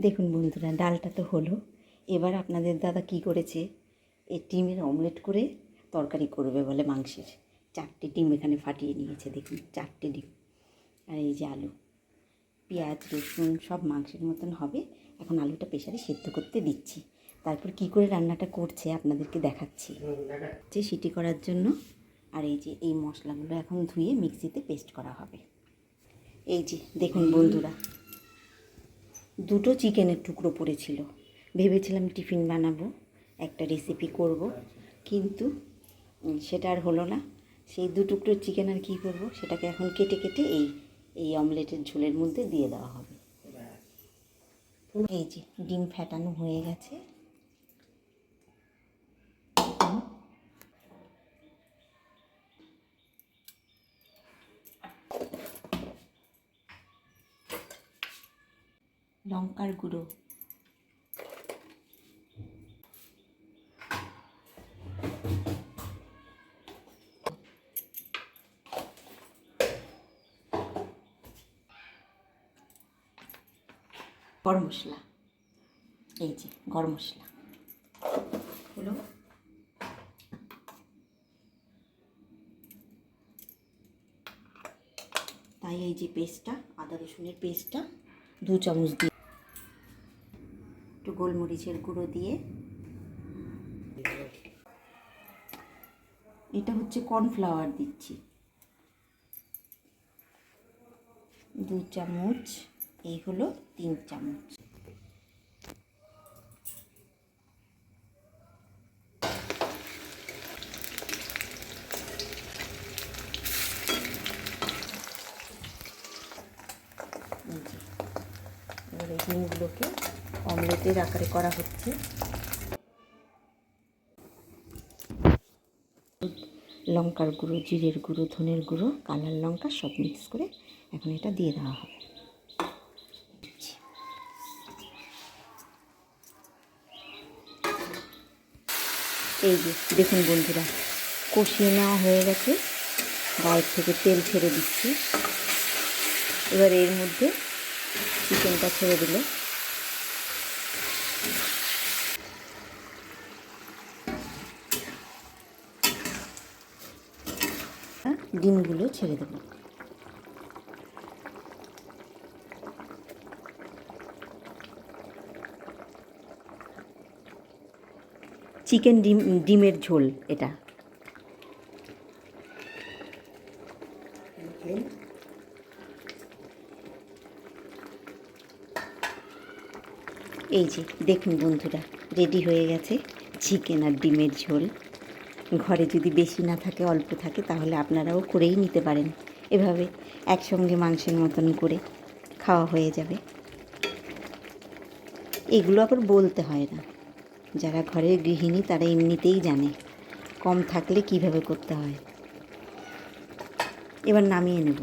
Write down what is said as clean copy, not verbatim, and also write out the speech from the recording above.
দেখুন বন্ধুরা, ডালটা তো হলো। এবার আপনাদের দাদা কি করেছে, এই ডিমের অমলেট করে তরকারি করবে বলে মাংসের। 4টে ডিম এখানে ফাটিয়ে নিয়েছে, দেখুন 4টে ডিম। আর এই যে আলু, পেঁয়াজ রসুন সব মাংসের মতন হবে। এখন আলুটা প্রেসারে সেদ্ধ করতে দিচ্ছি, তারপর কি করে রান্নাটা করছে আপনাদেরকে দেখাচ্ছি। যে সিটি করার জন্য। আর এই যে এই মশলাগুলো এখন ধুয়ে মিক্সিতে পেস্ট করা হবে। এই যে দেখুন বন্ধুরা, 2টো চিকেনের টুকরো পড়েছিল। ভেবেছিলাম টিফিন বানাবো, একটা রেসিপি করব, কিন্তু সেটা আর হলো না। সেই 2 টুকরো চিকেন আর কী করবো, সেটাকে এখন কেটে কেটে এই অমলেটের ঝোলের মধ্যে দিয়ে দেওয়া হবে। এই যে ডিম ফেটানো হয়ে গেছে। লঙ্কার গুঁড়ো, গরম মশলা, এই যে গরম মশলা হলো। তাই এই যে পেস্টটা, আদা রসুনের পেস্টটা 2 চামচ দিয়ে, একটু গোলমরিচের গুঁড়ো দিয়ে, এটা হচ্ছে কর্নফ্লাওয়ার দিচ্ছি 2 চামচ, এই হলো 3 চামচ। এবার এই ডিমগুলোকে অমলেটের আকারে করা হচ্ছে। লঙ্কার গুঁড়ো, জিরের গুঁড়ো, ধনের গুঁড়ো, কালার লঙ্কা সব মিক্স করে এখন এটা দিয়ে দেওয়া হবে। এই যে দেখুন বন্ধুরা, কষিয়ে নেওয়া হয়ে গেছে, গায়ের থেকে তেল ছেড়ে দিচ্ছি। এবার এর মধ্যে চিকেনটা ছেড়ে দিল, ডিমগুলো ছেড়ে দেবো। চিকেন ডিমের ঝোল এটা। এই যে দেখুন বন্ধুরা, রেডি হয়ে গেছে চিকেন আর ডিমের ঝোল। ঘরে যদি বেশি না থাকে, অল্প থাকে, তাহলে আপনারাও করেই নিতে পারেন। এভাবে একসঙ্গে মাংসের মতন করে খাওয়া হয়ে যাবে। এগুলো আবার বলতে হয় না, যারা ঘরের গৃহিণী তারা এমনিতেই জানে কম থাকলে কিভাবে করতে হয়। এবার নামিয়ে নেব।